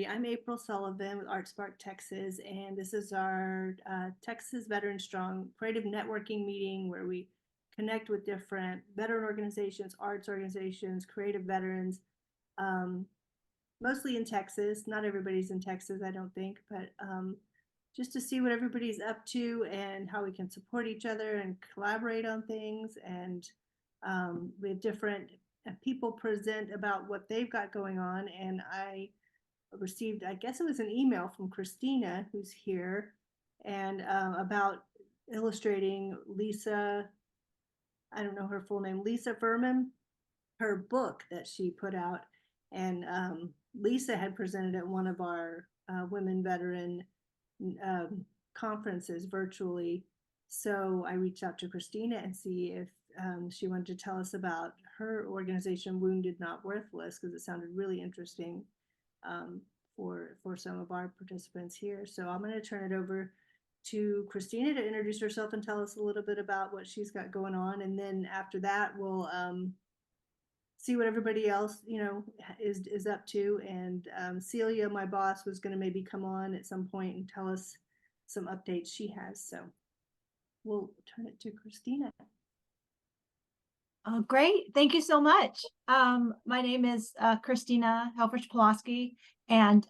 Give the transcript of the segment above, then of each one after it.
I'm April Sullivan with ArtSpark Texas, and this is our Texas Veteran Strong creative networking meeting where we connect with different veteran organizations, arts organizations, creative veterans, um, mostly in Texas. Not everybody's in Texas, I don't think, but just to see what everybody's up to and how we can support each other and collaborate on things. And we have different people present about what they've got going on, and I received, I guess it was an email from Christina, who's here, and about illustrating Lisa, I don't know her full name, Lisa Furman, her book that she put out. And Lisa had presented at one of our women veteran um, conferences virtually. So I reached out to Christina and see if she wanted to tell us about her organization, Wounded Not Worthless, because it sounded really interesting um, for some of our participants here. So I'm going to turn it over to Christina to introduce herself and tell us a little bit about what she's got going on, and then after that we'll see what everybody else is up to. And Celia, my boss, was going to maybe come on at some point and tell us some updates she has. So we'll turn it to Christina. Oh, great. Thank you so much. My name is Christina Helferich-Polosky, and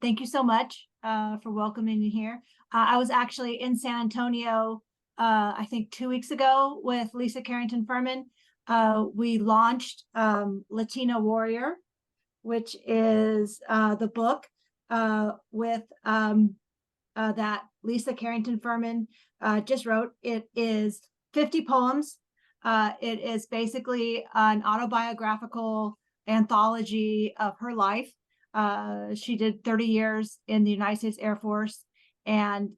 thank you so much for welcoming me here. I was actually in San Antonio, I think 2 weeks ago with Lisa Carrington Furman. We launched Latina Warrior, which is the book with that Lisa Carrington Furman just wrote. It is 50 poems. It is basically an autobiographical anthology of her life. She did 30 years in the United States Air Force, and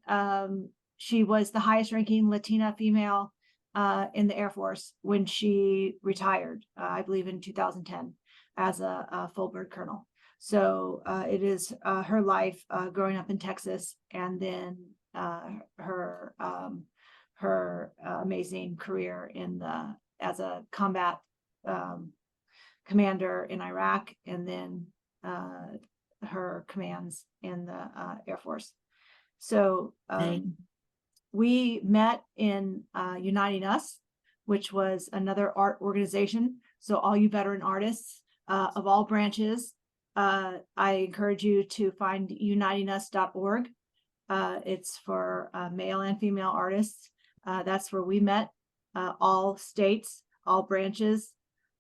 she was the highest ranking Latina female in the Air Force when she retired, I believe in 2010, as a full bird colonel. So it is her life growing up in Texas, and then her amazing career as a combat commander in Iraq, and then her commands in the Air Force. So we met in Uniting Us, which was another art organization. So all you veteran artists of all branches, I encourage you to find unitingus.org. It's for male and female artists. That's where we met, all states, all branches,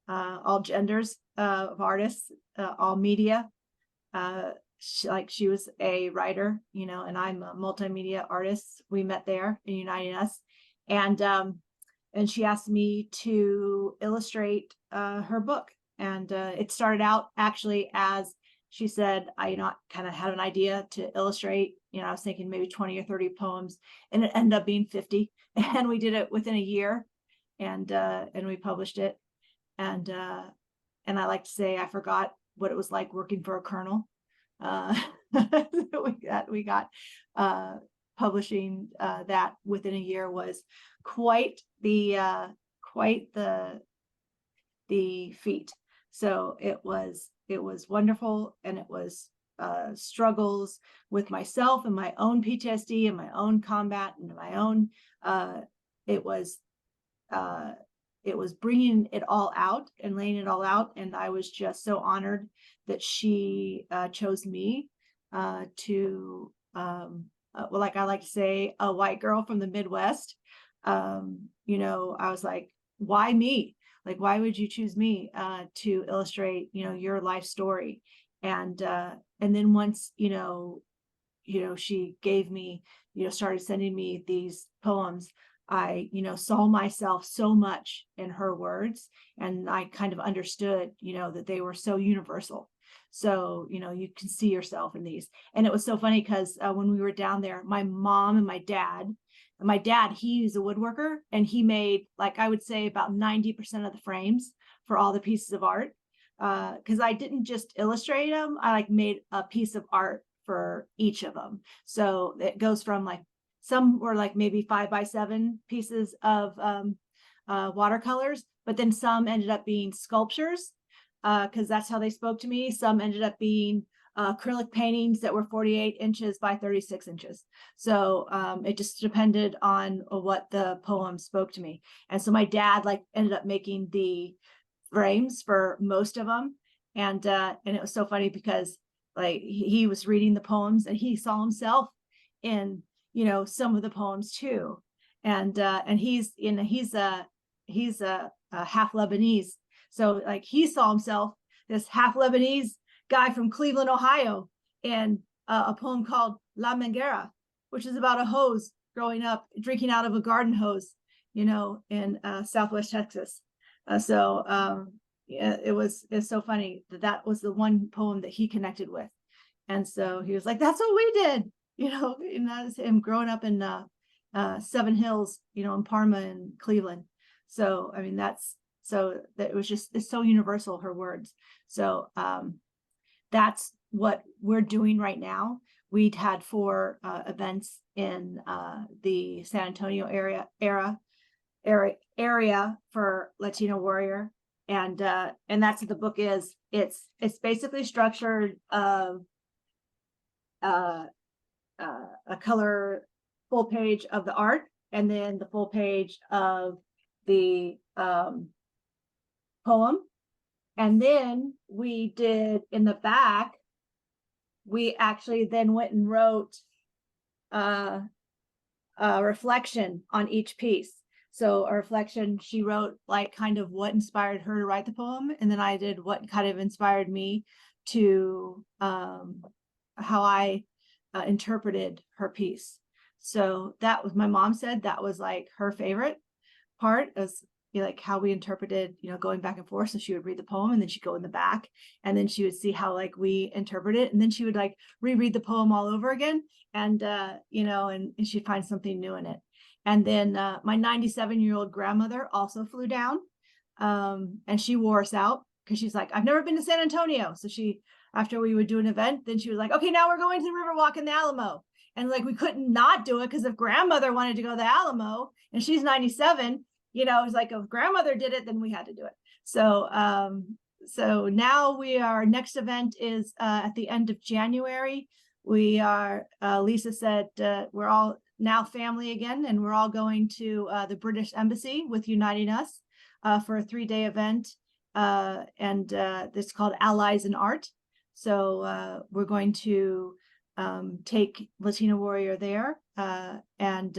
all genders of artists, all media. She was a writer, and I'm a multimedia artist. We met there in Uniting Us, and she asked me to illustrate her book. And it started out actually as she said, I kind of had an idea to illustrate. I was thinking maybe 20 or 30 poems, and it ended up being 50. And we did it within a year, and we published it. And I like to say I forgot what it was like working for a colonel. We got publishing that within a year was quite the feat. So it was wonderful, and it was struggles with myself and my own PTSD and my own combat and my own it was bringing it all out and laying it all out. And I was just so honored that she chose me to well, like I like to say, a white girl from the Midwest. I was like, why me? Like, why would you choose me to illustrate, your life story? And then once, she gave me, started sending me these poems, I, saw myself so much in her words, and I kind of understood, that they were so universal. So, you can see yourself in these. And it was so funny because when we were down there, my mom and my dad, he's a woodworker, and he made, like, I would say about 90% of the frames for all the pieces of art. Because I didn't just illustrate them, I made a piece of art for each of them. So it goes from some were maybe 5x7 pieces of watercolors, but then some ended up being sculptures, because that's how they spoke to me. Some ended up being acrylic paintings that were 48 inches by 36 inches. So it just depended on what the poem spoke to me. And so my dad like ended up making the frames for most of them. And it was so funny because like he was reading the poems and he saw himself in, you know, some of the poems too. And he's a half Lebanese. So like he saw himself, this half Lebanese guy from Cleveland, Ohio, in a poem called La Manguera, which is about a hose growing up, drinking out of a garden hose, you know, in Southwest Texas. Yeah, it's so funny that was the one poem that he connected with. And so he was like, that's what we did, you know, and that's him growing up in Seven Hills, you know, in Parma and Cleveland. So, I mean, it was just, it's so universal, her words. So that's what we're doing right now. We'd had 4 events in the San Antonio area for Latino Warrior. And that's what the book is. It's basically structured of a color full page of the art, and then the full page of the poem. And then we did in the back, we actually then went and wrote a reflection on each piece. So a reflection, she wrote like kind of what inspired her to write the poem. And then I did what kind of inspired me to how I interpreted her piece. So that was, my mom said that was like her favorite part, is, you know, like how we interpreted, you know, going back and forth. So she would read the poem and then she'd go in the back and then she would see how like we interpret it. And then she would like reread the poem all over again. And, you know, and she'd find something new in it. And then my 97-year-old grandmother also flew down and she wore us out because she's like, I've never been to San Antonio. So she, after we would do an event, then she was like, okay, now we're going to the Riverwalk in the Alamo. And like, we couldn't not do it because if grandmother wanted to go to the Alamo and she's 97, you know, it was like, if grandmother did it, then we had to do it. So, so now our next event is at the end of January. We are, Lisa said, we're all now family again, and we're all going to the British Embassy with Uniting Us for a 3-day event. And this is called Allies in Art. So we're going to take Latino Warrior there and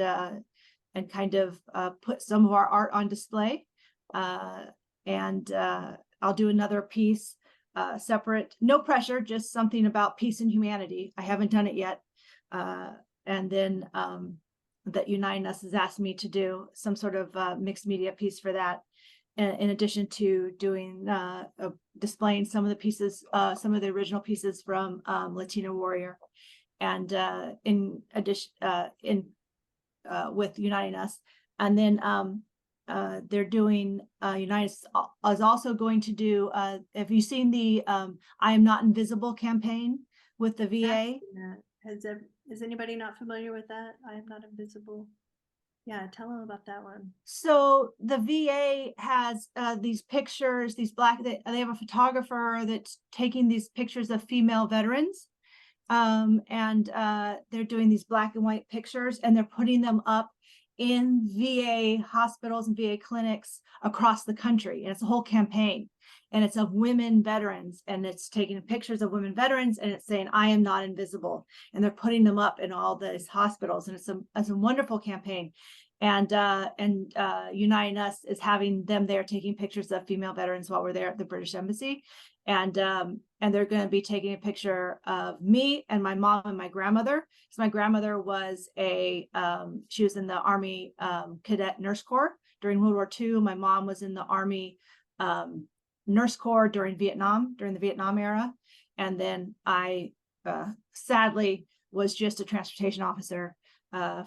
kind of put some of our art on display. And I'll do another piece separate, no pressure, just something about peace and humanity. I haven't done it yet. And then that Uniting Us has asked me to do some sort of mixed media piece for that. In addition to doing displaying some of the pieces, some of the original pieces from Latino Warrior. And in addition, with Uniting Us. And then they're doing, United is also going to do, have you seen the I Am Not Invisible campaign with the VA? Is anybody not familiar with that? I Am Not Invisible. Yeah, tell them about that one. So the VA has these pictures, they have a photographer that's taking these pictures of female veterans. And they're doing these black and white pictures and they're putting them up in VA hospitals and VA clinics across the country. And it's a whole campaign, and it's of women veterans, and it's taking pictures of women veterans and it's saying, I am not invisible. And they're putting them up in all these hospitals. And it's a wonderful campaign. And Uniting Us is having them there taking pictures of female veterans while we're there at the British Embassy. And they're going to be taking a picture of me and my mom and my grandmother. So my grandmother was she was in the Army Cadet Nurse Corps during World War II. My mom was in the Army Nurse Corps during the Vietnam era. And then I sadly was just a transportation officer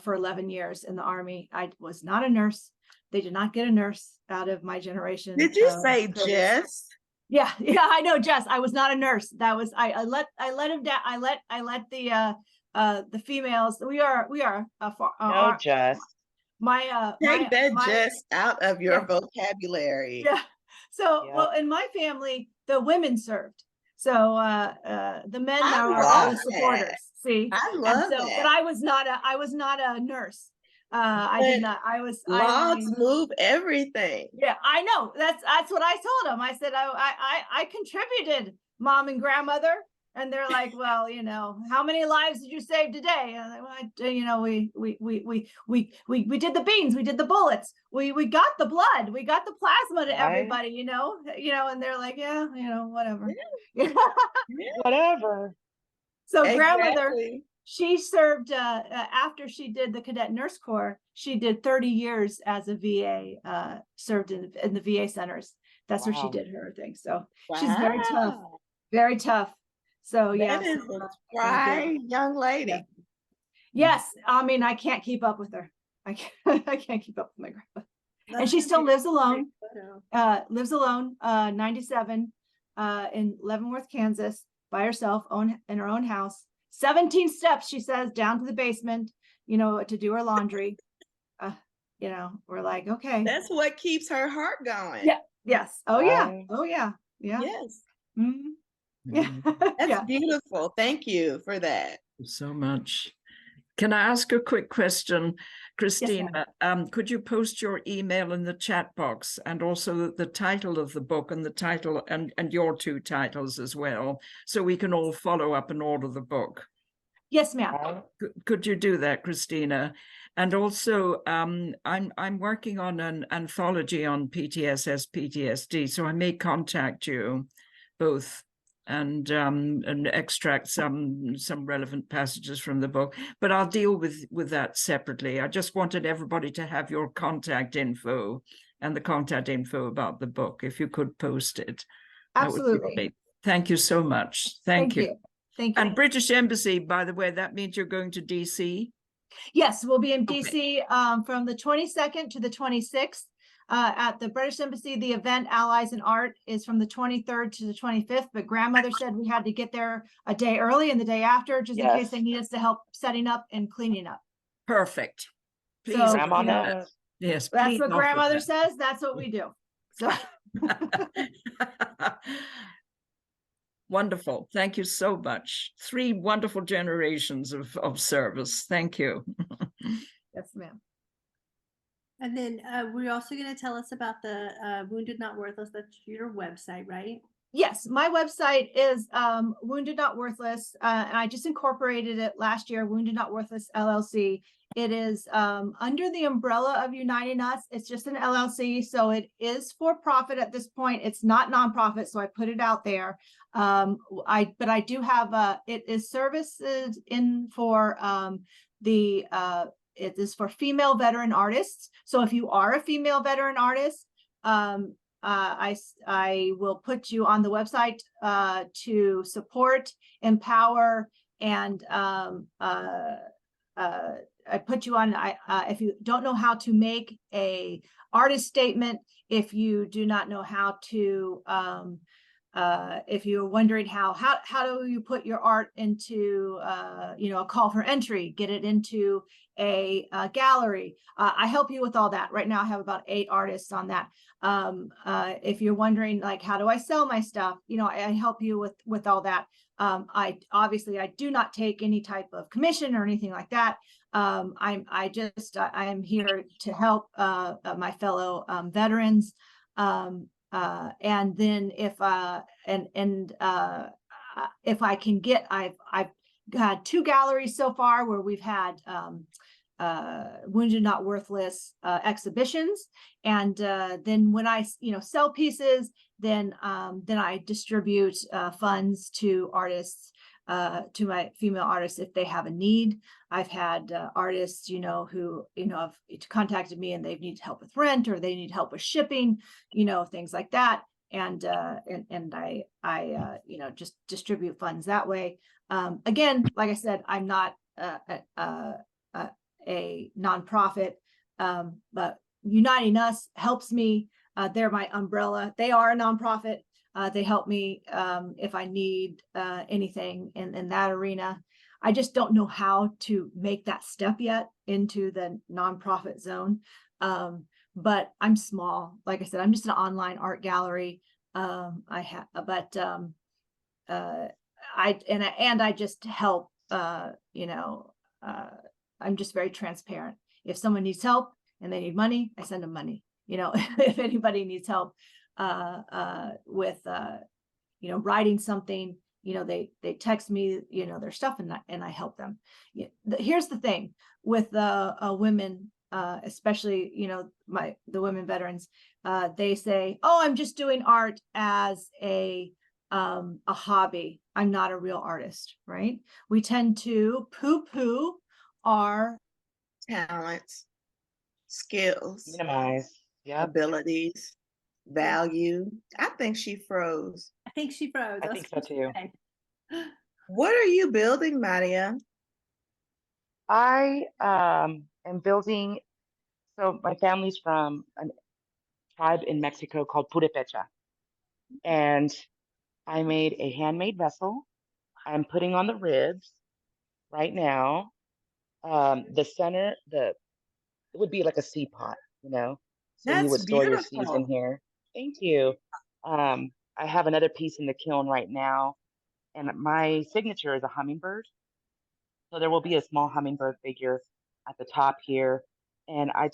for 11 years in the Army. I was not a nurse. They did not get a nurse out of my generation. Did you say Jess? Yeah, I know, Jess. I was not a nurse. That was I let him down. I let the females. We are No, Jess. Take that Jess out of your vocabulary. Yeah. So well, in my family, the women served. So the men I now are love all the that. supporters. See, I and love so, that. but I was not a nurse. I did But not. laws move everything. Yeah, I know. That's what I told them. I said I contributed, mom and grandmother, and they're like, well, you know, how many lives did you save today? And I, well, you know, we did the beans, we did the bullets, we got the blood, we got the plasma to Right. everybody, you know, and they're like, yeah, you know, whatever. Yeah. Whatever. So grandmother, Exactly. she served after she did the cadet nurse corps, she did 30 years as a VA, served in the VA centers. That's where she Wow. did her thing. So she's very tough, Wow. very tough. So yeah, That is so, a thank you. spry young lady. Yeah. Yes, I mean, I can't keep up with her. I can't keep up with my grandma. And she still lives alone. Lives alone, 97, in Leavenworth, Kansas, by herself, in her own house. 17 steps, she says, down to the basement, you know, to do her laundry. You know, we're like, okay. That's what keeps her heart going. Yeah. Yes. Oh yeah. Right. Oh yeah. Yeah. Yes. Mhm. Yeah. That's Yeah. beautiful. Thank you for that. So much. Can I ask a quick question, Christina? Could you post your email in the chat box, and also the title of the book and the title and your two titles as well, so we can all follow up and order the book? Yes, ma'am. Could you do that, Christina? And also, I'm working on an anthology on PTSS, PTSD, so I may contact you both and extract some relevant passages from the book, but I'll deal with that separately. I just wanted everybody to have your contact info and the contact info about the book. If you could post it, Absolutely. that would be great. Thank you so much. Thank you. Thank you. And British Embassy, by the way, that means you're going to DC? Yes, we'll be in Okay. DC from the 22nd to the 26th. At the British Embassy, the event Allies in Art is from the 23rd to the 25th, but grandmother said we had to get there a day early and the day after, just in case they need us to help setting up and cleaning up. Perfect. Please. So, Grandma you know, knows. Yes. that's please what offer grandmother that. says. That's what we do. So Wonderful. Thank you so much. 3 wonderful generations of service. Thank you. yes, ma'am. And then we're also going to tell us about the Wounded Not Worthless. That's your website, right? Yes, my website is Wounded Not Worthless, and I just incorporated it last year, Wounded Not Worthless LLC. It is under the umbrella of Uniting Us. It's just an LLC, so it is for profit at this point. It's not nonprofit, so I put it out there. But I do have it is services in for it is for female veteran artists. So if you are a female veteran artist, I will put you on the website to support, empower, and I put you on. If you don't know how to make a artist statement, if you do not know how to, if you're wondering how do you put your art into, a call for entry, get it into a gallery. I help you with all that. Right now I have about 8 artists on that. If you're wondering, like, how do I sell my stuff? I help you with all that. I do not take any type of commission or anything like that. I am here to help my fellow veterans. And then if I can get, I've had 2 galleries so far where we've had Wounded Not Worthless exhibitions, and then when I sell pieces, then I distribute funds to artists, to my female artists if they have a need. I've had artists who have contacted me and they need help with rent, or they need help with shipping, things like that, and I just distribute funds that way. Again, like I said, I'm not a nonprofit, but Uniting Us helps me. They're my umbrella. They are a nonprofit. They help me if I need anything in that arena. I just don't know how to make that step yet into the nonprofit zone. But I'm small. Like I said, I'm just an online art gallery. I just help, I'm just very transparent. If someone needs help and they need money, I send them money. If anybody needs help with writing something, they text me, their stuff, and I help them. Here's the thing with women, especially the women veterans, they say, "Oh, I'm just doing art as a hobby. I'm not a real artist," right? We tend to poo-poo our Talents, skills, Minimize. Yep. abilities, value. I think she froze. I think she froze. I think so too. What are you building, Maria? I am building. So my family's from a tribe in Mexico called Purepecha, and I made a handmade vessel. I'm putting on the ribs right now. The center, it would be like a seed pot, so you That's would store your seeds in beautiful. here. Thank you. I have another piece in the kiln right now, and my signature is a hummingbird. So there will be a small hummingbird figure at the top here. And I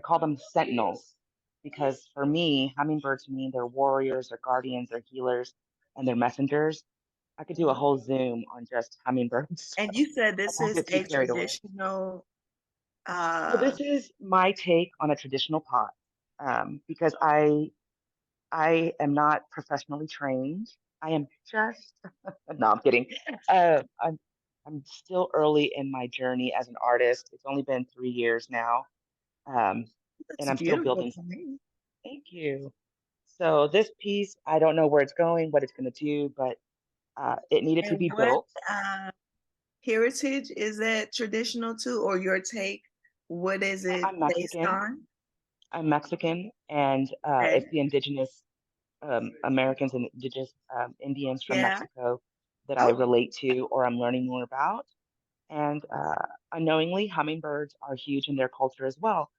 call them sentinels because for me, hummingbirds mean they're warriors, they're guardians, they're healers, and they're messengers. I could do a whole Zoom on just hummingbirds. And you said I this won't is get too a carried away. traditional So this is my take on a traditional pot, because I am not professionally trained. I am just no, I'm kidding. I'm still early in my journey as an artist. It's only been 3 years now, and that's I'm still beautiful building. to me. Thank you. So this piece, I don't know where it's going, what it's going to do, but it needed to And be what built. heritage is that traditional to, or your take? What is it I'm based Mexican. on? I'm Mexican, and Okay. it's the indigenous Americans and indigenous Indians from Yeah. Mexico that I Oh, relate to or I'm learning more about. And unknowingly, hummingbirds are huge in their culture as well.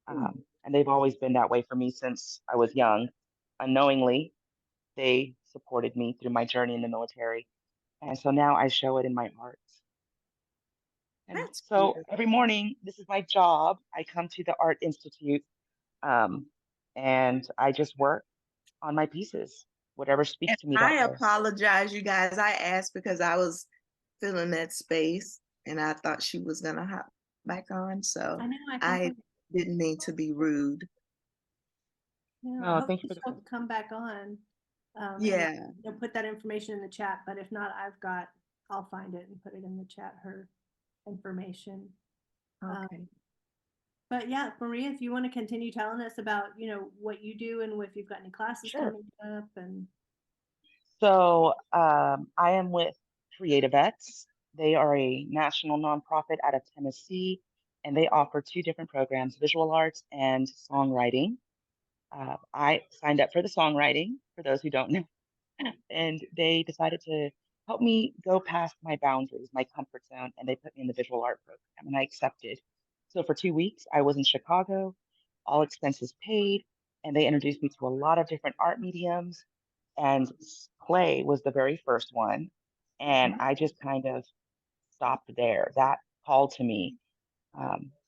And they've always been that way for me since I was young. Unknowingly, they supported me through my journey in the military. And so now I show it in my art. And that's so beautiful. every morning, this is my job. I come to the Art Institute, um, and I just work on my pieces, whatever speaks And to me that I day. apologize, you guys. I asked because I was filling that space and I thought she was gonna hop back on. So I know, I I think, didn't mean to be rude. I No, hope thank you for the she'll come back on. And Yeah. put that information in the chat, but if not, I'll find it and put it in the chat, her information. Okay. But yeah, Maria, if you want to continue telling us about, what you do and if you've got any classes Sure. coming up and. So I am with Creativettes. They are a national nonprofit out of Tennessee, and they offer two different programs, visual arts and songwriting. I signed up for the songwriting, for those who don't know, and they decided to help me go past my boundaries, my comfort zone, and they put me in the visual art program, and I accepted. So for 2 weeks, I was in Chicago, all expenses paid, and they introduced me to a lot of different art mediums, and play was the very first one. And I just kind of stopped there. That called to me.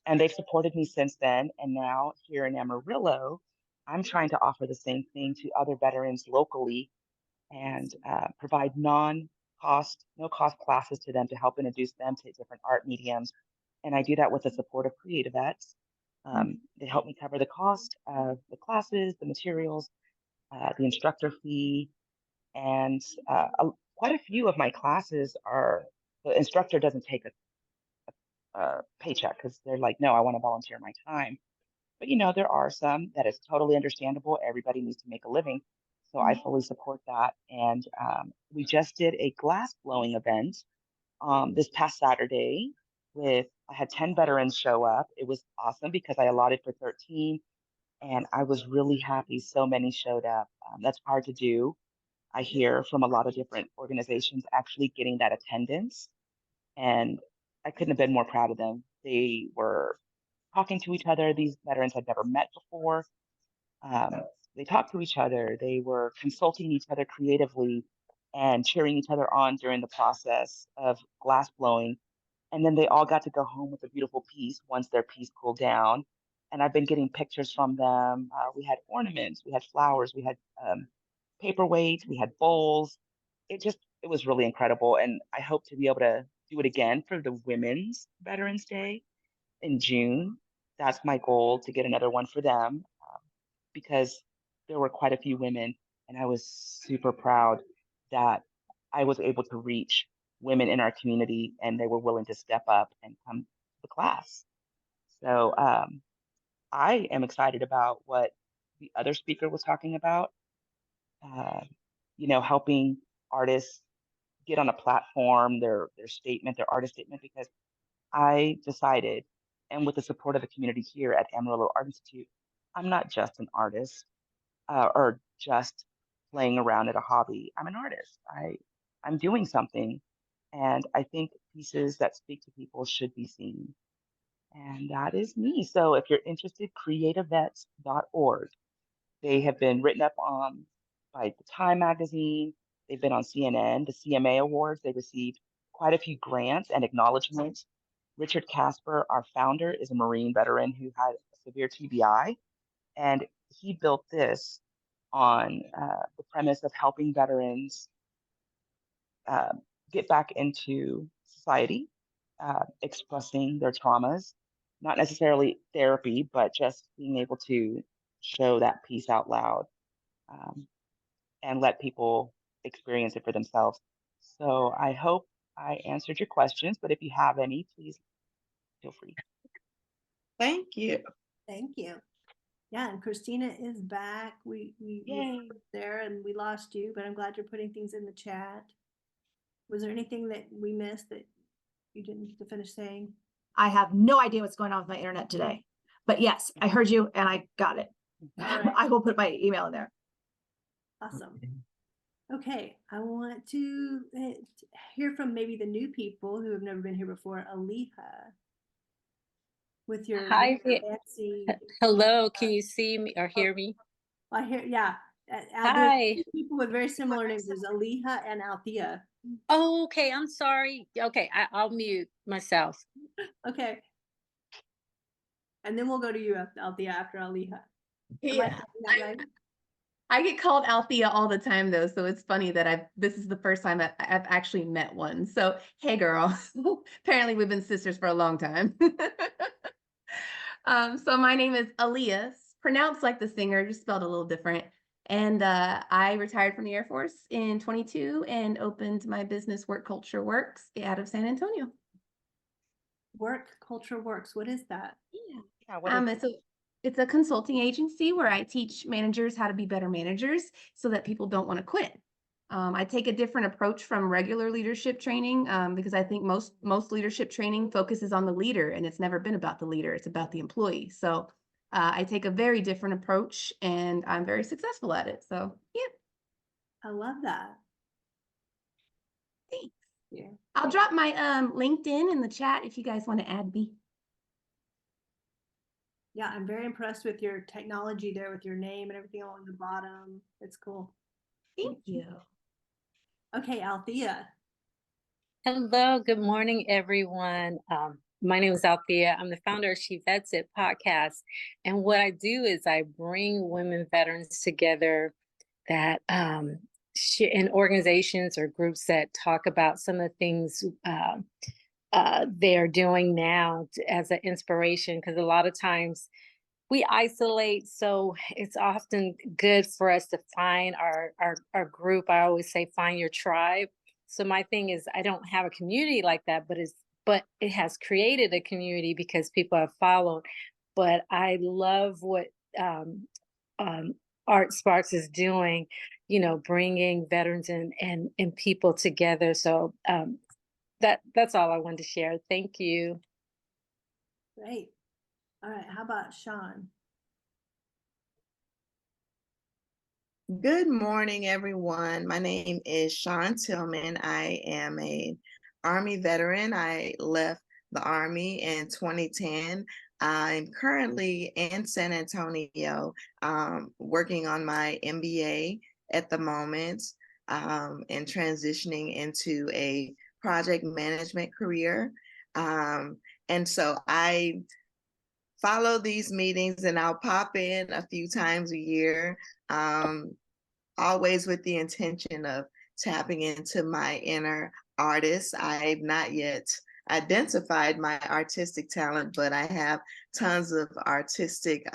And they've supported me since then. And now here in Amarillo, I'm trying to offer the same thing to other veterans locally and provide no cost classes to them to help introduce them to different art mediums. And I do that with the support of Creativettes. They help me cover the cost of the classes, the materials, the instructor fee, and quite a few of my classes are the instructor doesn't take a paycheck because they're like, no, I want to volunteer my time. But there are some that is totally understandable. Everybody needs to make a living. So I fully support that. And we just did a glass blowing event this past Saturday I had 10 veterans show up. It was awesome because I allotted for 13 and I was really happy so many showed up. That's hard to do. I hear from a lot of different organizations actually getting that attendance. And I couldn't have been more proud of them. They were talking to each other. These veterans had never met before. Um, they talked to each other. They were consulting each other creatively. and cheering each other on during the process of glass blowing. And then they all got to go home with a beautiful piece once their piece cooled down. And I've been getting pictures from them. We had ornaments, we had flowers, we had paperweights, we had bowls. It was really incredible. And I hope to be able to do it again for the Women's Veterans Day in June. That's my goal, to get another one for them, because there were quite a few women, and I was super proud that I was able to reach women in our community and they were willing to step up and come to the class. So I am excited about what the other speaker was talking about, uh, helping artists get on a platform, their statement, their artist statement, because I decided, and with the support of the community here at Amarillo Art Institute, I'm not just an artist, or just playing around at a hobby. I'm an artist. I'm doing something, and I think pieces that speak to people should be seen. And that is me. So if you're interested, creativevets.org. They have been written up on by the Time magazine. They've been on CNN, the CMA Awards. They received quite a few grants and acknowledgments. Richard Casper, our founder, is a Marine veteran who had severe TBI, and he built this on the premise of helping veterans uh, get back into society, expressing their traumas, not necessarily therapy, but just being able to show that piece out loud, and let people experience it for themselves. So I hope I answered your questions, but if you have any, please feel free. Thank you. Thank you. Yeah, and Christina is back. We Yay. were there and we lost you, but I'm glad you're putting things in the chat. Was there anything that we missed that you didn't get to finish saying? I have no idea what's going on with my internet today, but yes, I heard you and I got it. All right. I will put my email in there. Awesome. Okay, I want to hear from maybe the new people who have never been here before. Aliha, with your Hi there. fancy. Hello, can you see me or hear me? I hear, yeah. There's Hi. two people with very similar names. There's Aliha and Althea. Oh, okay, I'm sorry. Okay, I'll mute myself. Okay. And then we'll go to you, Althea, after Aliha. Yeah, That right? I get called Althea all the time though, so it's funny that this is the first time I've actually met one. So hey, girl. Apparently we've been sisters for a long time. So my name is Aaliyah, pronounced like the singer, just spelled a little different. And I retired from the Air Force in 22 and opened my business Work Culture Works out of San Antonio. Work Culture Works. What is that? Yeah, it's a consulting agency where I teach managers how to be better managers so that people don't want to quit. I take a different approach from regular leadership training because I think most leadership training focuses on the leader, and it's never been about the leader. It's about the employee. So I take a very different approach, and I'm very successful at it. So yeah. I love that. Thanks. Yeah. I'll drop my LinkedIn in the chat if you guys want to add me. Yeah, I'm very impressed with your technology there, with your name and everything along the bottom. It's cool. Thank you. Okay, Althea. Hello, good morning, everyone. My name is Althea. I'm the founder of She Vets It podcast. And what I do is I bring women veterans together that in organizations or groups that talk about some of the things they're doing now as an inspiration, because a lot of times we isolate, so it's often good for us to find our group. I always say find your tribe. So my thing is I don't have a community like that, but it has created a community because people have followed. But I love what Art Sparks is doing, bringing veterans and people together. So that's all I wanted to share. Thank you. Great. All right, how about Sean? Good morning, everyone. My name is Sean Tillman. I am an Army veteran. I left the Army in 2010. I'm currently in San Antonio, working on my MBA at the moment. and transitioning into a project management career. And so I follow these meetings, and I'll pop in a few times a year, always with the intention of tapping into my inner artist. I've not yet identified my artistic talent, but I have tons of artistic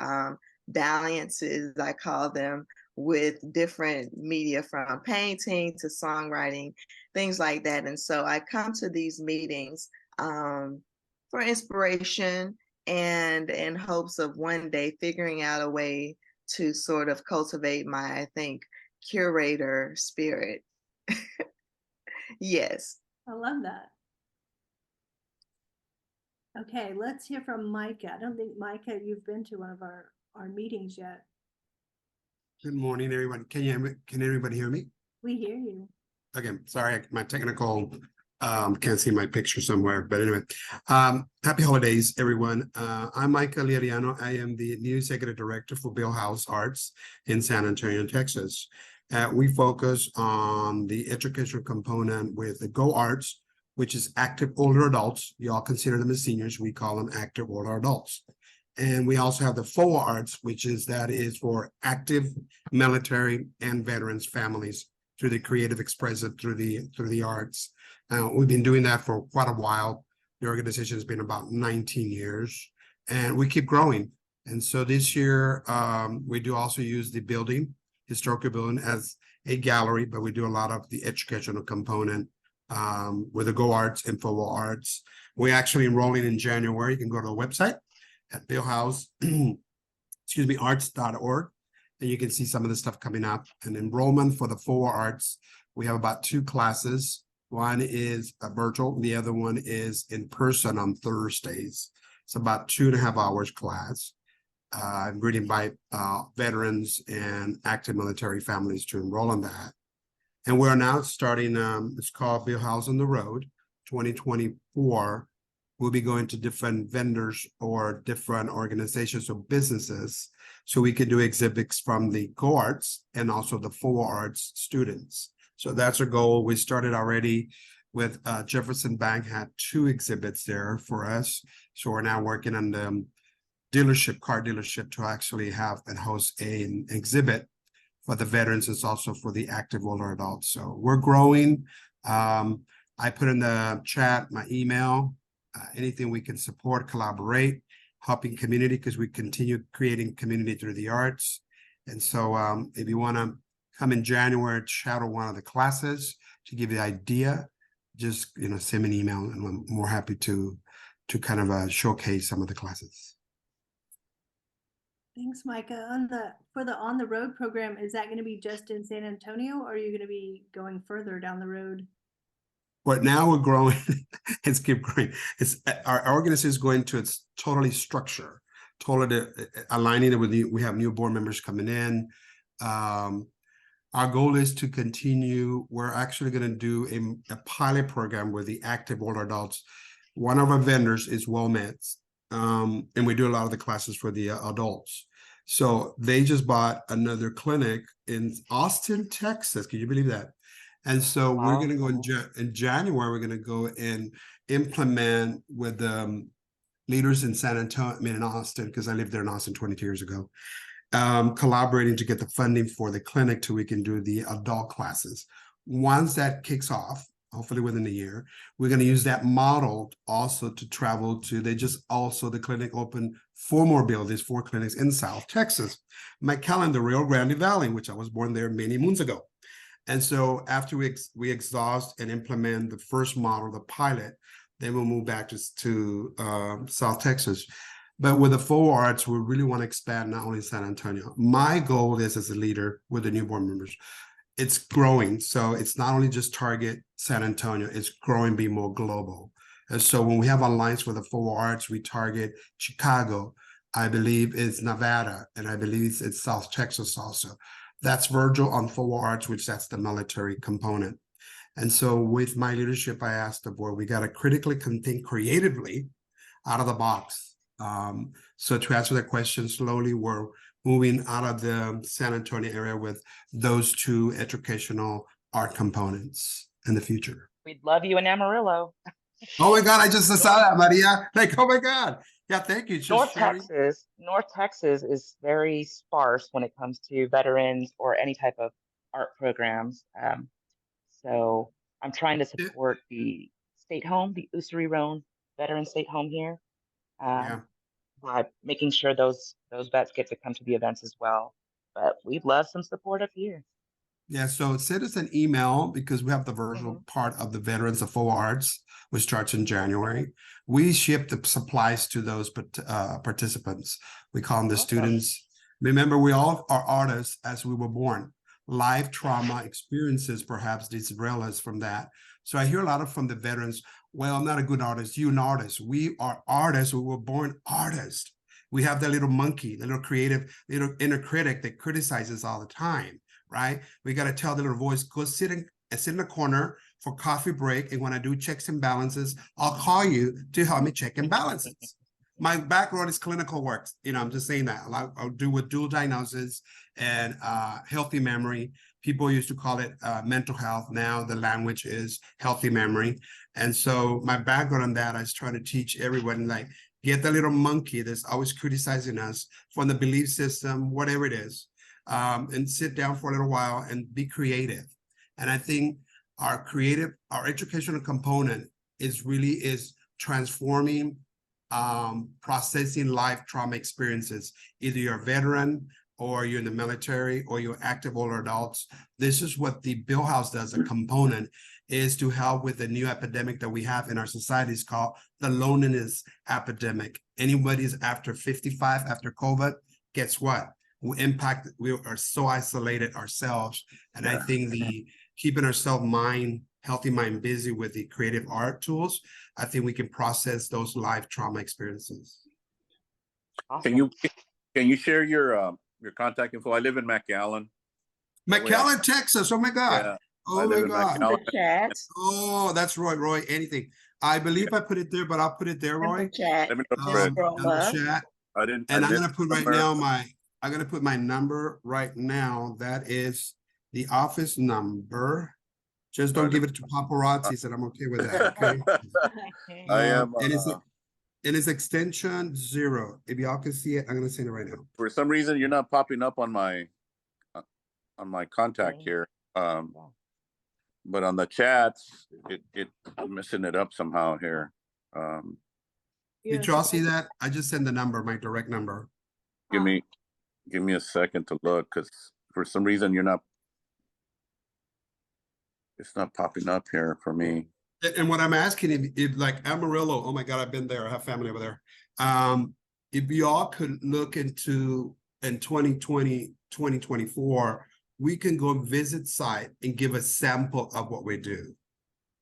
dalliances, I call them, with different media, from painting to songwriting, things like that. And so I come to these meetings for inspiration and in hopes of one day figuring out a way to sort of cultivate my, I think, curator spirit. Yes. I love that. Okay, let's hear from Micah. I don't think, Micah, you've been to one of our meetings yet. Good morning, everyone. Can everybody hear me? We hear you. Again, sorry, my technical can't see my picture somewhere, but anyway, happy holidays, everyone. I'm Micah Liariano. I am the new executive director for Bill House Arts in San Antonio, Texas. We focus on the educational component with the Go Arts, which is active older adults. You all consider them as seniors. We call them active older adults. And we also have the FOA Arts, which is for active military and veterans families through the creative expressive, through the arts. We've been doing that for quite a while. The organization has been about 19 years, and we keep growing. And so this year, we do also use the building, historical building, as a gallery, but we do a lot of the educational component with the Go Arts and FOA Arts. We're actually enrolling in January. You can go to the website at Billhouse, arts.org, and you can see some of the stuff coming up. And enrollment for the FOA Arts, we have about 2 classes. One is virtual, the other one is in person on Thursdays. It's about 2.5 hours class. I'm really invite veterans and active military families to enroll in that. And we're now starting, it's called Bill House on the Road 2024. We'll be going to different vendors or different organizations or businesses so we can do exhibits from the Go Arts and also the FOA Arts students. So that's our goal. We started already with Jefferson Bank had 2 exhibits there for us. So we're now working on the car dealership to actually have and host an exhibit for the veterans. It's also for the active older adults. So we're growing. I put in the chat my email, anything we can support, collaborate, helping community, because we continue creating community through the arts. And so if you want to come in January, shadow one of the classes to give you the idea, just send me an email, and I'm more happy to kind of showcase some of the classes. Thanks, Micah. For the On the Road program, is that going to be just in San Antonio, or are you going to be going further down the road? But now we're growing. It's keep growing. Our organization is going to its totally structure, totally aligning it with we have new board members coming in. Our goal is to continue. We're actually going to do a pilot program with the active older adults. One of our vendors is WellMeds, and we do a lot of the classes for the adults. So they just bought another clinic in Austin, Texas. Can you believe that? And so we're going to go in January, we're going to go and implement with the leaders in San Antonio, in Austin, because I lived there in Austin 22 years ago, collaborating to get the funding for the clinic so we can do the adult classes. Once that kicks off, hopefully within a year, we're going to use that model also to travel to, the clinic opened 4 more buildings, 4 clinics in South Texas. McAllen, the Rio Grande Valley, which I was born there many moons ago. And so after we exhaust and implement the first model, the pilot, then we'll move back to South Texas. But with the FOA Arts, we really want to expand not only San Antonio. My goal is, as a leader with the new board members, it's growing. So it's not only just target San Antonio, it's growing, be more global. And so when we have alliance with the FOA Arts, we target Chicago, I believe it's Nevada, and I believe it's South Texas also. That's Virgil on FOA Arts, which that's the military component. And so with my leadership, I asked the board, we got to critically think creatively out of the box. So to answer that question, slowly we're moving out of the San Antonio area with those 2 educational art components in the future. We'd love you in Amarillo. Oh my God, I just saw that, Maria. Like, oh my God. Yeah, thank you. Just North Texas is very sparse when it comes to veterans or any type of art programs. So I'm trying to support the state home, the Usuri Roan Veteran State Home here, Yeah. by making sure those vets get to come to the events as well. But we'd love some support up here. Yeah, so send us an email because we have the virtual part of the Veterans of Full Arts, which starts in January. We ship the supplies to those participants. We call them the students. Remember, we all are artists as we were born. Life trauma experiences perhaps derail us from that. So I hear a lot from the veterans, well, I'm not a good artist, you're an artist. We are artists, we were born artists. We have that little monkey, the little creative, little inner critic that criticizes all the time. Right? We got to tell the little voice, go sit in the corner for coffee break. And when I do checks and balances, I'll call you to help me check and balances. My background is clinical work. You know, I'm just saying that. I'll do with dual diagnosis and healthy memory. People used to call it mental health. Now the language is healthy memory. And so my background on that, I was trying to teach everyone, like, get the little monkey that's always criticizing us from the belief system, whatever it is. And sit down for a little while and be creative. And I think our educational component is transforming, processing life trauma experiences. Either you're a veteran or you're in the military or you're active older adults. This is what the Bill House does, a component, is to help with the new epidemic that we have in our societies called the loneliness epidemic. Anybody's after 55, after COVID, guess what? We are so isolated ourselves. And I think the keeping ourselves healthy mind busy with the creative art tools, I think we can process those life trauma experiences. Awesome. Can you share your contact info? I live in McAllen. McAllen, Texas. Oh my God. Yeah, oh my God. Chat. Oh, that's Roy, anything. I believe I put it there, but I'll put it there, Roy. Chat. Let me know, Fred. On the chat. And I'm gonna put right now I'm going to put my number right now. That is the office number. Just don't give it to paparazzi, and I'm okay with that. Okay. I am. And it's extension 0. If y'all can see it, I'm going to send it right now. For some reason, you're not popping up on my contact here. But on the chats, I'm messing it up somehow here. Did y'all see that? I just sent the number, my direct number. Give me a second to look, because for some reason it's not popping up here for me. And what I'm asking, if like Amarillo, oh my God, I've been there. I have family over there. If y'all could look into in 2020, 2024, we can go visit site and give a sample of what we do.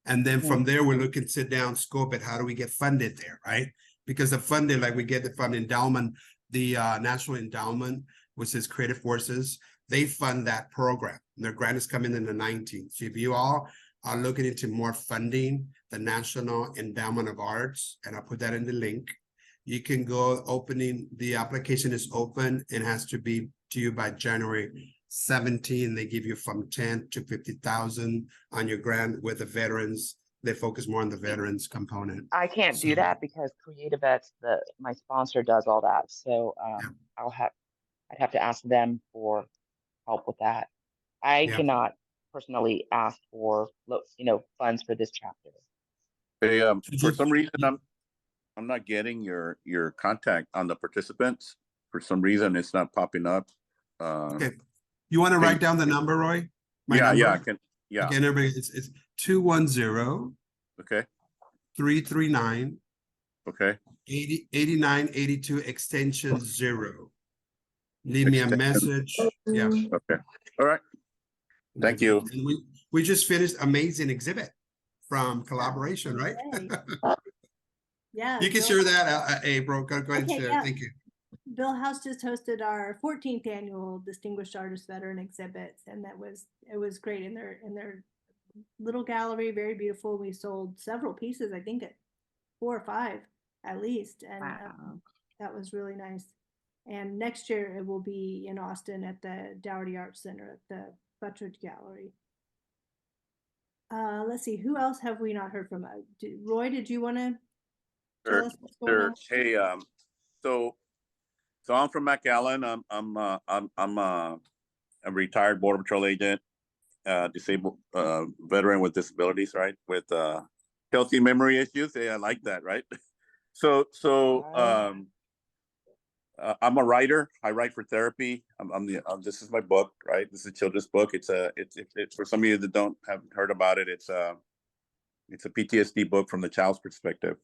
And then from there, we look and sit down, scope it. How do we get funded there, right? Because the funding, like we get it from endowment, the National Endowment, which is Creative Forces, they fund that program. Their grant is coming in the 19th. So if you all are looking into more funding, the National Endowment of Arts, and I'll put that in the link, you can go the application is open and has to be to you by January 17. They give you from 10 to 50,000 on your grant. With the veterans, they focus more on the veterans component. I can't do that because Creative Vets, my sponsor, does all that. So I'd have to ask them for help with that. I cannot personally ask for funds for this chapter. Hey, for some reason I'm not getting your contact on the participants. For some reason it's not popping up. Okay. You want to write down the number, Roy? Yeah, I can. Yeah. Again, everybody, it's 210. Okay. 339. Okay. 8982 extension 0. Leave me a message. Yeah. Okay. All right. Thank you. And we just finished amazing exhibit from collaboration, right? Yeah. You can share that, April. Go ahead and share. Yeah. Thank you. Bill House just hosted our 14th annual Distinguished Artist Veteran exhibits, and it was great in their little gallery, very beautiful. We sold several pieces, I think 4 or 5 at least, and that was really nice. And next year it will be in Austin at the Dougherty Arts Center at the Butteridge Gallery. Let's see, who else have we not heard from? Roy, did you want to tell Sure, us what's going on? Hey, so I'm from McAllen. I'm a retired Border Patrol agent, disabled veteran with disabilities, right? With healthy memory issues. Hey, I like that, right? So I'm a writer. I write for therapy. This is my book, right? This is a children's book. It's for some of you that haven't heard about it. It's a PTSD book from the child's perspective.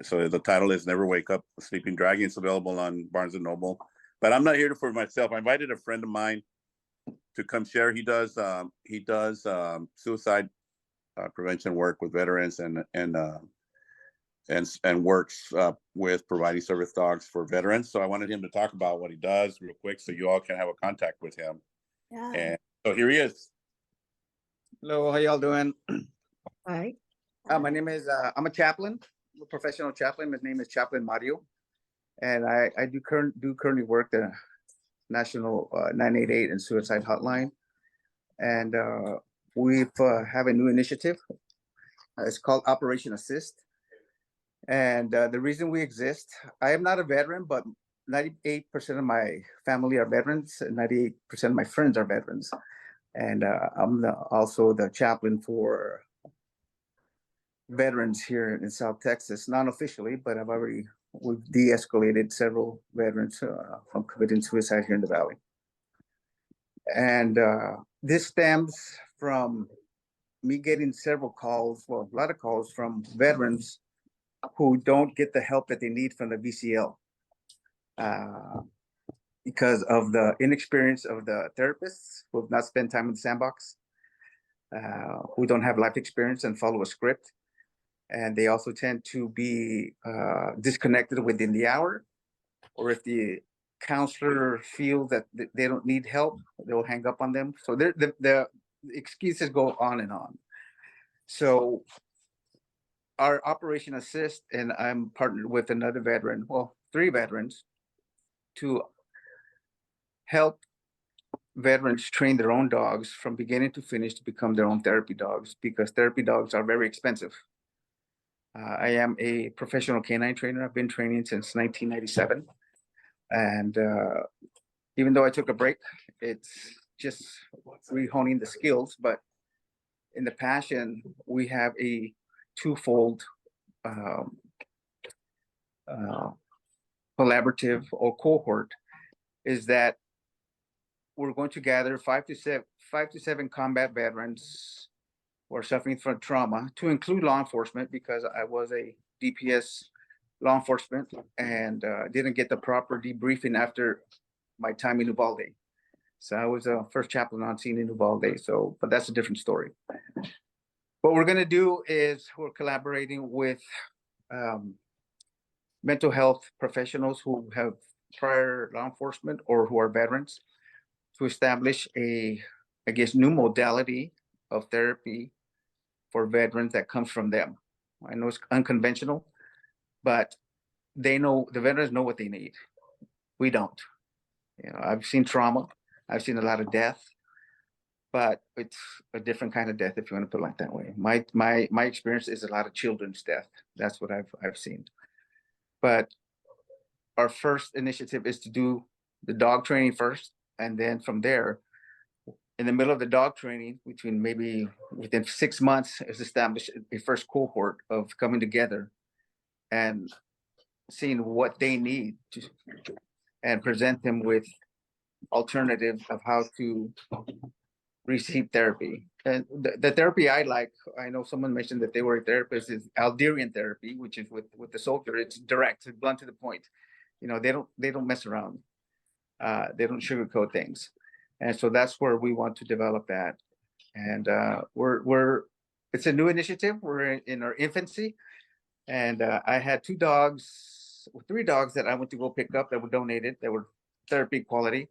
So the title is Never Wake Up, a Sleeping Dragon. It's available on Barnes and Noble. But I'm not here for myself. I invited a friend of mine to come share. He does suicide prevention work with veterans and works with providing service dogs for veterans. So I wanted him to talk about what he does real quick, so you all can have a contact with him. Yeah. And so here he is. Hello, how y'all doing? Hi. My name is, I'm a chaplain, a professional chaplain. My name is Chaplain Mario. And I do currently work the National 988 and Suicide Hotline. And we have a new initiative. It's called Operation Assist. And the reason we exist, I am not a veteran, but 98% of my family are veterans, and 98% of my friends are veterans. And I'm also the chaplain for veterans here in South Texas, non-officially, but we've de-escalated several veterans from committing suicide here in the Valley. And this stems from me getting several calls, well, a lot of calls from veterans who don't get the help that they need from the VCL because of the inexperience of the therapists who have not spent time in the sandbox, who don't have life experience and follow a script. And they also tend to be disconnected within the hour, or if the counselor feels that they don't need help, they'll hang up on them. So the excuses go on and on. So our Operation Assist, and I'm partnered with another veteran, well, 3 veterans, to help veterans train their own dogs from beginning to finish to become their own therapy dogs, because therapy dogs are very expensive. I am a professional canine trainer. I've been training since 1997. And even though I took a break, it's just rehoning the skills. But in the passion, we have a twofold collaborative or cohort, is that we're going to gather 5 to 7 combat veterans who are suffering from trauma, to include law enforcement, because I was a DPS law enforcement and didn't get the proper debriefing after my time in Uvalde. So I was a first chaplain on scene in Uvalde. So, but that's a different story. What we're going to do is we're collaborating with mental health professionals who have prior law enforcement or who are veterans, to establish a, I guess, new modality of therapy for veterans that comes from them. I know it's unconventional, but they know, the veterans know what they need. We don't. You know, I've seen trauma, I've seen a lot of death, but it's a different kind of death, if you want to put it like that way. My experience is a lot of children's death. That's what I've seen. But our first initiative is to do the dog training first, and then from there, in the middle of the dog training, within 6 months, is established a first cohort of coming together and seeing what they need to, and present them with alternatives of how to receive therapy. And the therapy I like, I know someone mentioned that they were a therapist, is Alderian therapy, which is with the soldier. It's direct, it's blunt to the point. You know, they don't mess around. They don't sugarcoat things. And so that's where we want to develop that. And it's a new initiative. We're in our infancy. And I had 3 dogs that I went to go pick up that were donated, that were therapy quality.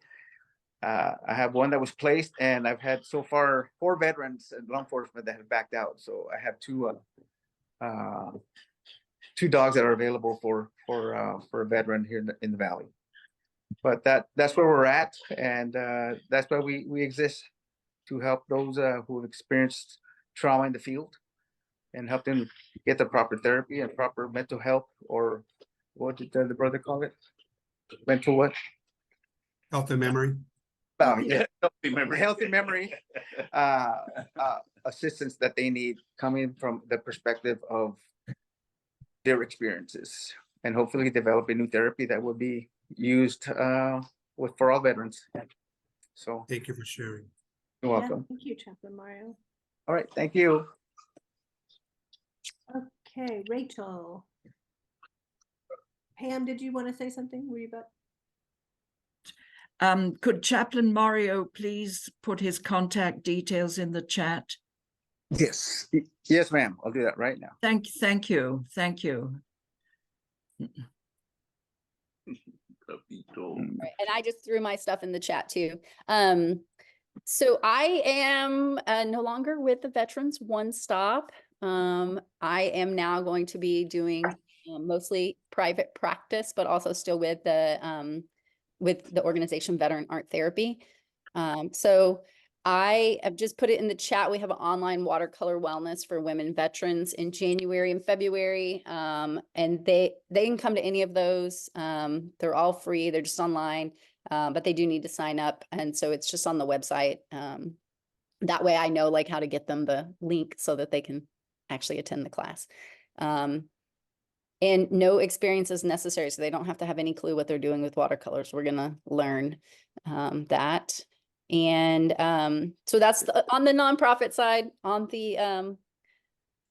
I have one that was placed, and I've had so far 4 veterans and law enforcement that have backed out. So I have 2 dogs that are available for a veteran here in the Valley. But that's where we're at, and that's why we exist, to help those who have experienced trauma in the field and help them get the proper therapy and proper mental health, or what did the brother call it? Mental what? Health and memory. Yeah, Healthy memory. healthy memory assistance that they need, coming from the perspective of their experiences, and hopefully develop a new therapy that will be used for all veterans. So Thank you for sharing. you're Yeah, welcome. thank you, Chaplain Mario. All right, thank you. Okay, Rachel. Pam, did you want to say something? Were you about? Could Chaplain Mario please put his contact details in the chat? Yes, yes, ma'am. I'll do that right now. Thank you. Right, and I just threw my stuff in the chat too. So I am no longer with the Veterans One Stop. I am now going to be doing mostly private practice, but also still with the organization Veteran Art Therapy. So I have just put it in the chat. We have an online watercolor wellness for women veterans in January and February. And they can come to any of those. They're all free. They're just online, but they do need to sign up. And so it's just on the website. That way I know like how to get them the link so that they can actually attend the class. And no experience is necessary. So they don't have to have any clue what they're doing with watercolors. We're going to learn that. And so that's on the nonprofit side. On the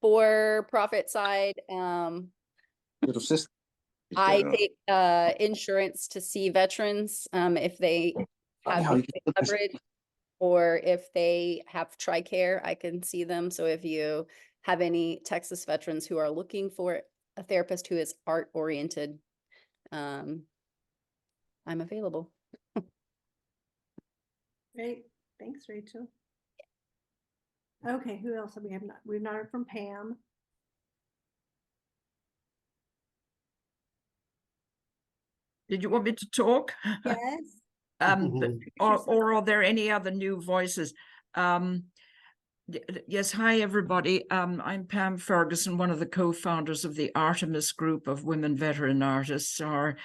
for-profit side, Little sister. I take insurance to see veterans if they have coverage, or if they have TRICARE, I can see them. So if you have any Texas veterans who are looking for a therapist who is art oriented, I'm available. Great, thanks, Rachel. Okay, who else have we have not? We've not heard from Pam. Did you want me to talk? Yes. Or are there any other new voices? Yes, hi everybody. I'm Pam Ferguson, one of the co-founders of the Artemis group of women veteran artists. Our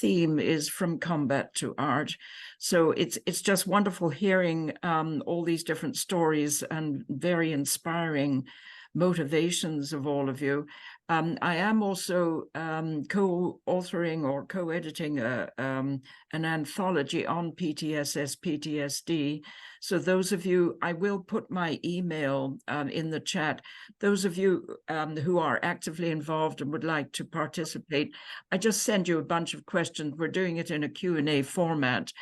theme is From Combat to Art. So it's just wonderful hearing all these different stories and very inspiring motivations of all of you. I am also co-authoring or co-editing an anthology on PTSS, PTSD. So those of you, I will put my email in the chat. Those of you who are actively involved and would like to participate, I just send you a bunch of questions. We're doing it in a Q&A format.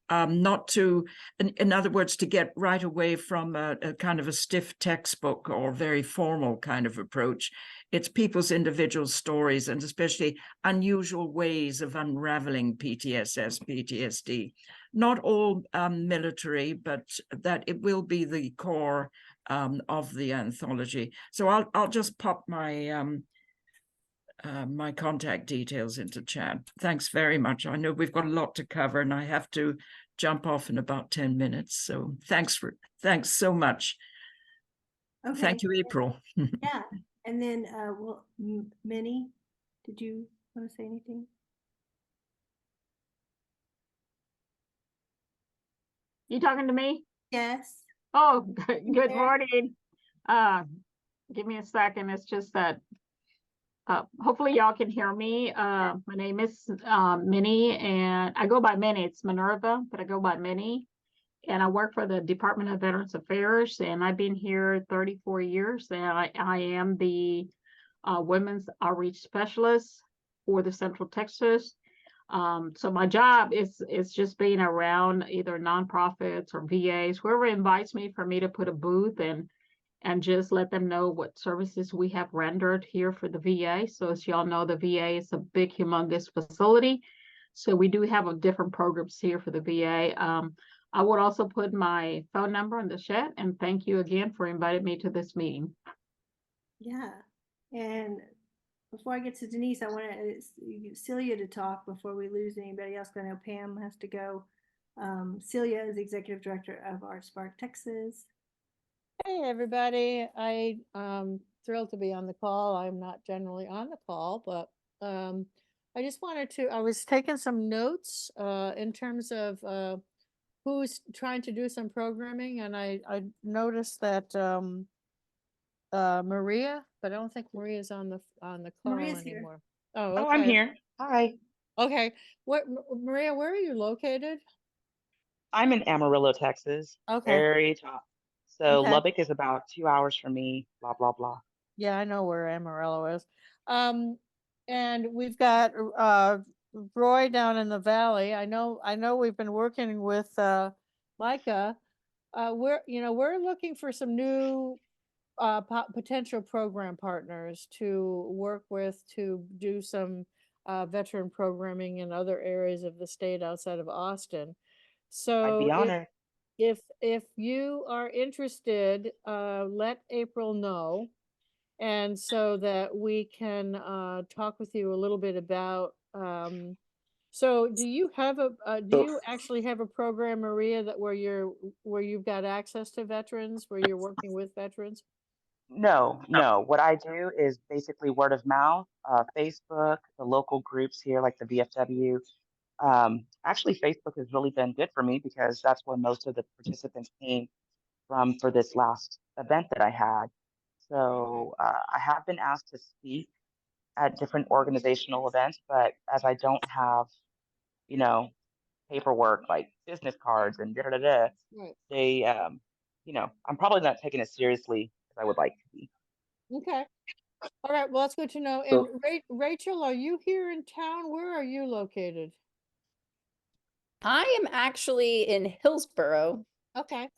Not to, in other words, to get right away from a kind of a stiff textbook or very formal kind of approach. It's people's individual stories and especially unusual ways of unraveling PTSS, PTSD. Not all military, but that it will be the core of the anthology. So I'll just pop my my contact details into chat. Thanks very much. I know we've got a lot to cover and I have to jump off in about 10 minutes. So thanks so much. Okay. Thank you, April. Yeah, and then well, Minnie, did you want to say anything? You talking to me? Yes. Oh, good there? morning. Give me a second. It's just that hopefully y'all can hear me. My name is Minnie, and I go by Minnie. It's Minerva, but I go by Minnie. And I work for the Department of Veterans Affairs, and I've been here 34 years. And I am the Women's Outreach Specialist for the Central Texas. So my job is just being around either nonprofits or VAs, whoever invites me for me to put a booth and just let them know what services we have rendered here for the VA. So as y'all know, the VA is a big, humongous facility. So we do have different programs here for the VA. I would also put my phone number in the chat, and thank you again for inviting me to this meeting. Yeah, and before I get to Denise, I want Celia to talk before we lose anybody else. I know Pam has to go. Celia is Executive Director of Art Spark Texas. Hey, everybody. Thrilled to be on the call. I'm not generally on the call, but I just wanted to, I was taking some notes in terms of who's trying to do some programming, and I noticed that Maria, but I don't think Maria's on the call Maria's here. anymore. Oh, Oh, I'm okay. here. Hi. Okay. Maria, where are you located? I'm in Amarillo, Texas. Okay. Very top. So Okay. Lubbock is about 2 hours from me, blah, blah, blah. Yeah, I know where Amarillo is. And we've got Roy down in the valley. I know we've been working with Micah. We're looking for some new potential program partners to work with to do some veteran programming in other areas of the state outside of Austin. I'd be So honored. if you are interested, let April know. And so that we can talk with you a little bit about. So do you have do you actually have a program, Maria, that where you've got access to veterans, where you're working with veterans? No. What I do is basically word of mouth, Facebook, the local groups here, like the VFW. Actually, Facebook has really been good for me because that's where most of the participants came from for this last event that I had. So I have been asked to speak at different organizational events, but as I don't have, you know, paperwork like business cards and da da da da, Right. they, I'm probably not taking it seriously as I would like to be. Okay. All right. Well, that's good to know. And Rachel, are you here in town? Where are you located? I am actually in Hillsboro, Okay.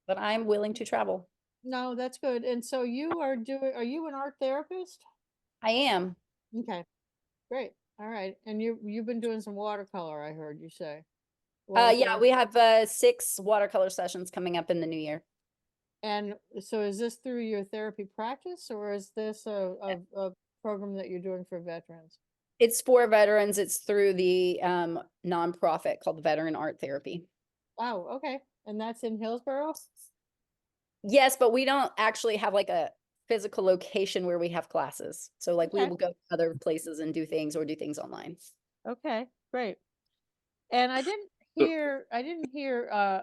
but I'm willing to travel. No, that's good. And so are you an art therapist? I am. Okay. Great. All right. And you've been doing some watercolor, I heard you say. Yeah, we have 6 watercolor sessions coming up in the new year. And so is this through your therapy practice, or is this a program that you're doing for veterans? It's for veterans. It's through the nonprofit called Veteran Art Therapy. Wow. Okay. And that's in Hillsboro? Yes, but we don't actually have like a physical location where we have classes. So like we Okay. will go to other places and do things online. Okay, great. And I didn't hear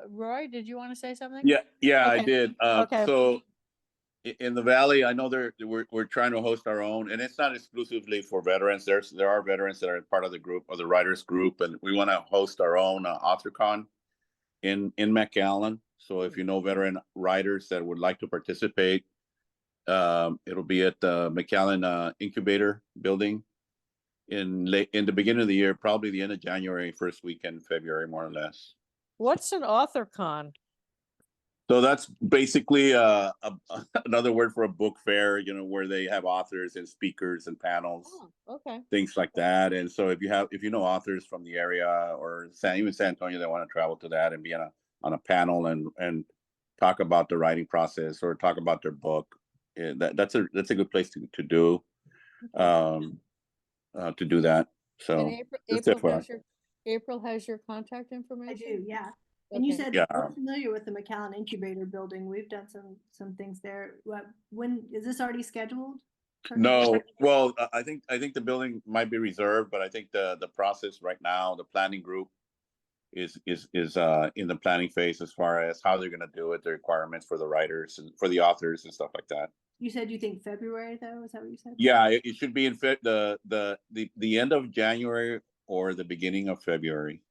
Roy, did you want to say something? Yeah, I Okay. did. Okay. So in the Valley, I know we're trying to host our own, and it's not exclusively for veterans. There are veterans that are part of the group, or the writers group, and we want to host our own AuthorCon in McAllen. So if you know veteran writers that would like to participate, it'll be at the McAllen Incubator Building in the beginning of the year, probably the end of January, first weekend in February, more or less. What's an AuthorCon? So that's basically another word for a book fair, where they have authors and speakers and panels, Okay. things like that. And so if you know authors from the area or even San Antonio that want to travel to that and be on a panel and talk about the writing process or talk about their book, that's a good place to do that. So And April has your contact information? I do, yeah. And you said Yeah. we're familiar with the McAllen Incubator Building. We've done some things there. When is this already scheduled? No, well, I think the building might be reserved, but I think the process right now, the planning group is in the planning phase as far as how they're going to do it, the requirements for the writers and for the authors and stuff like that. You said you think February though? Is that what you said? Yeah, it should be in the end of January or the beginning of February.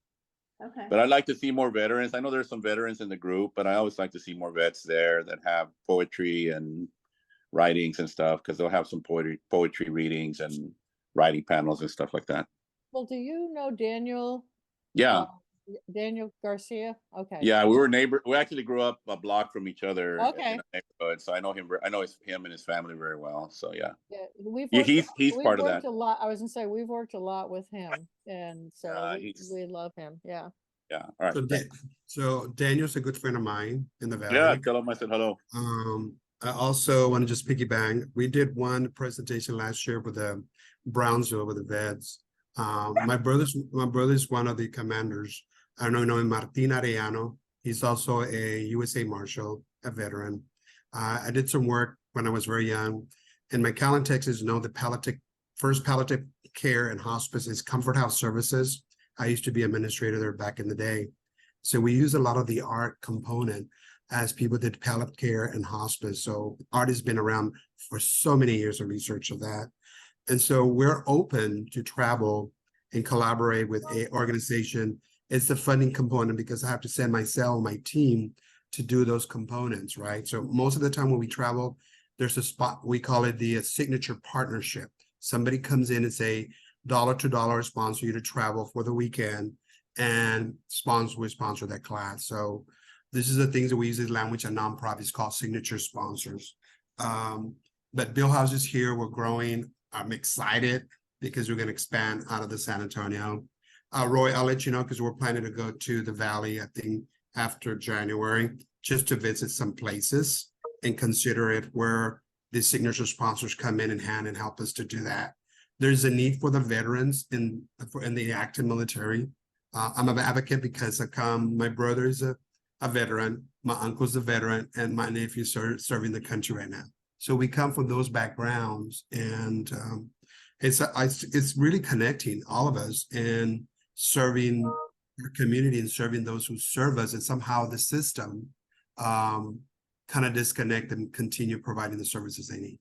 Okay. But I'd like to see more veterans. I know there's some veterans in the group, but I always like to see more vets there that have poetry and writings and stuff, because they'll have some poetry readings and writing panels and stuff like that. Well, do you know Daniel? Yeah. Daniel Garcia? Okay. Yeah, we were neighbor. We actually grew up a block from each other Okay. in a neighborhood, so I know him. I know him and his family very well. So yeah. Yeah, He's part of that. A lot. I was gonna say we've worked a lot with him, and so we love him. Yeah. Yeah. All right. So Daniel's a good friend of mine in the Valley. Yeah, tell him I said hello. I also want to just piggyback. We did one presentation last year with the Brownsville with the vets. My brother's one of the commanders. I don't know him, Martin Arellano. He's also a USA Marshal, a veteran. I did some work when I was very young. In McAllen, Texas, the first palliative care and hospice is Comfort House Services. I used to be administrator there back in the day. So we use a lot of the art component as people did palliative care and hospice. So art has been around for so many years of research of that. And so we're open to travel and collaborate with an organization. It's the funding component because I have to send myself, my team to do those components, right? So most of the time when we travel, there's a spot, we call it the signature partnership. Somebody comes in and say, dollar to dollar sponsor you to travel for the weekend, and we sponsor that class. So this is the things that we use in language and nonprofits called signature sponsors. But Bill House is here, we're growing. I'm excited because we're going to expand out of the San Antonio. Roy, I'll let you know because we're planning to go to the Valley, I think, after January, just to visit some places and consider it where the signature sponsors come in hand and help us to do that. There's a need for the veterans in the active military. I'm an advocate because my brother is a veteran, my uncle's a veteran, and my nephew's serving the country right now. So we come from those backgrounds, and it's really connecting all of us and serving our community and serving those who serve us, and somehow the system kind of disconnect and continue providing the services they need.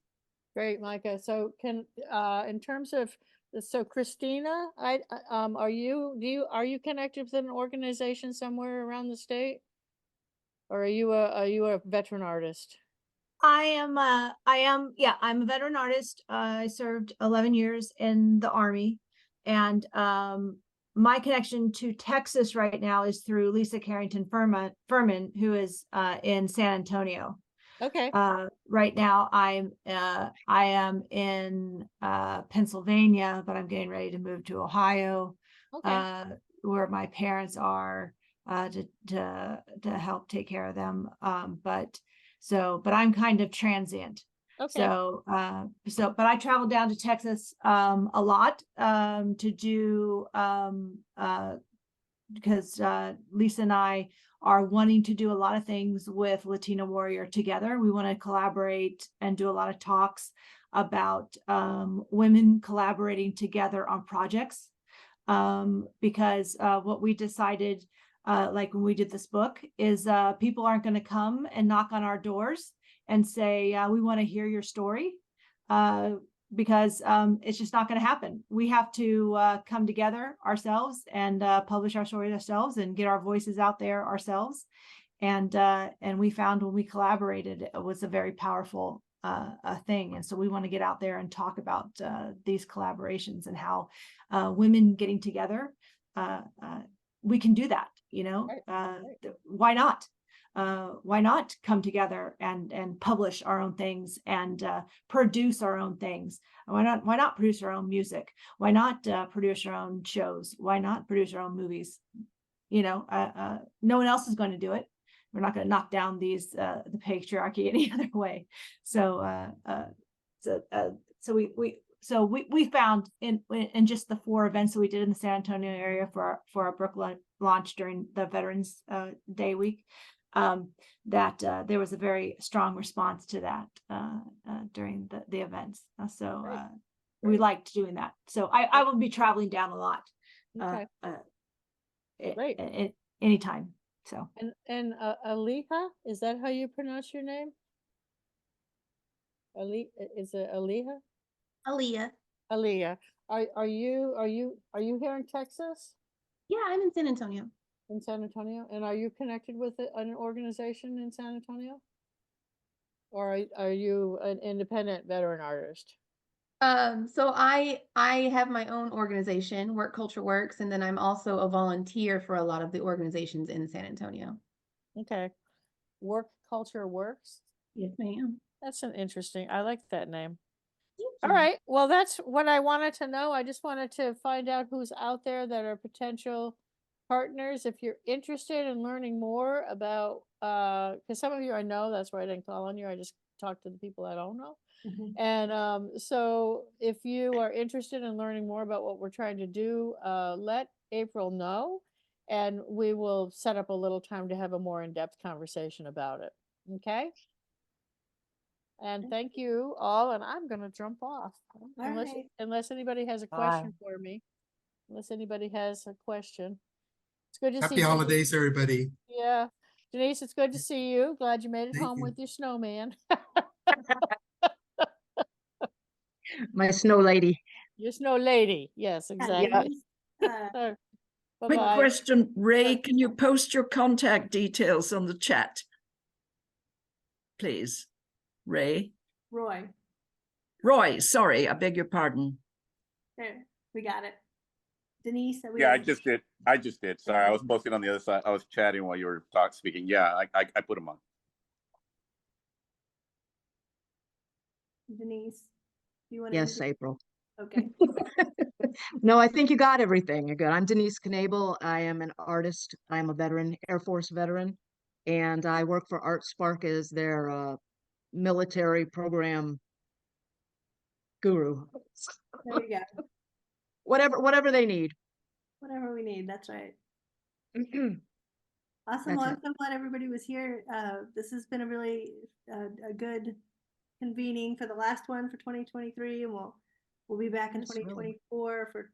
Great, Micah. So in terms of, so Christina, are you connected with an organization somewhere around the state? Or are you a veteran artist? I'm a veteran artist. I served 11 years in the Army, and my connection to Texas right now is through Lisa Carrington Furman, who is in San Antonio. Okay. Right now I am in Pennsylvania, but I'm getting ready to move to Ohio, where my parents are, to help take care of them. But I'm kind of transient. Okay. But I travel down to Texas a lot to do because Lisa and I are wanting to do a lot of things with Latina Warrior together. We want to collaborate and do a lot of talks about women collaborating together on projects. Because what we decided, like when we did this book, is people aren't going to come and knock on our doors and say, we want to hear your story, because it's just not going to happen. We have to come together ourselves and publish our stories ourselves and get our voices out there ourselves. And we found when we collaborated, it was a very powerful thing. And so we want to get out there and talk about these collaborations and how women getting together, we can do that, why not? Why not come together and publish our own things and produce our own things? Why not produce our own music? Why not produce our own shows? Why not produce our own movies? No one else is going to do it. We're not going to knock down the patriarchy any other way. So we found in just the 4 events that we did in the San Antonio area for our book launch during the Veterans Day week, that there was a very strong response to that during the events. We liked doing that. So I will be traveling down a lot. Great. Anytime. So and Aliha, is that how you pronounce your name? Is it Aliha? Aaliyah. Aaliyah. Are you here in Texas? Yeah, I'm in San Antonio. In San Antonio? And are you connected with an organization in San Antonio? Or are you an independent veteran artist? So I have my own organization, Work Culture Works, and then I'm also a volunteer for a lot of the organizations in San Antonio. Okay. Work Culture Works? Yes, ma'am. That's an interesting, I like that name. Thank All you. right. Well, that's what I wanted to know. I just wanted to find out who's out there that are potential partners. If you're interested in learning more about, because some of you I know, that's why I didn't call on you. I just talked to the people I don't know. Mhm. And so if you are interested in learning more about what we're trying to do, let April know, and we will set up a little time to have a more in-depth conversation about it. Okay? And thank you all, and I'm gonna jump off. Unless, right. unless anybody has a Bye. question for me. Unless anybody has a question. It's good to see Happy you. holidays, everybody. Yeah. Denise, it's good to see you. Glad you made it Thank home you. with your snowman. My snow lady. Your snow lady. Yes, Yeah, exactly. Denise, Quick Bye-bye. question, Ray, can you post your contact details on the chat? Please, Ray. Roy, sorry, I beg your pardon. There, we got it. Denise. Yeah, I just did. Sorry, I was posting on the other side. I was chatting while you were speaking. Yeah, I put them on. Denise, do you want Yes, to? April. Okay. No, I think you got everything. You're good. I'm Denise Knable. I am an artist. I'm a veteran, Air Force veteran, and I work for Art Spark as their military program guru. There we go. Whatever they need. Whatever we need. That's right. That's Awesome. Well, I'm it. so glad everybody was here. This has been a really a good convening for the last one for 2023, and we'll be back in Yes, really. 2024 for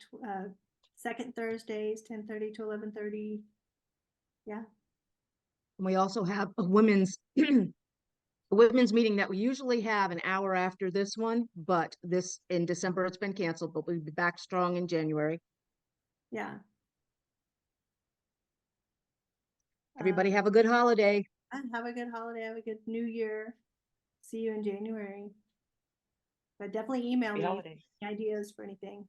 second Thursdays, 10:30 to 11:30. Yeah. And we also have a women's a women's meeting that we usually have an hour after this one, but this in December it's been canceled, but we'll be back strong in January. Yeah. Everybody have a good holiday. Have a good holiday. Have a good New Year. See you in January. But definitely email Happy me holidays. ideas for anything.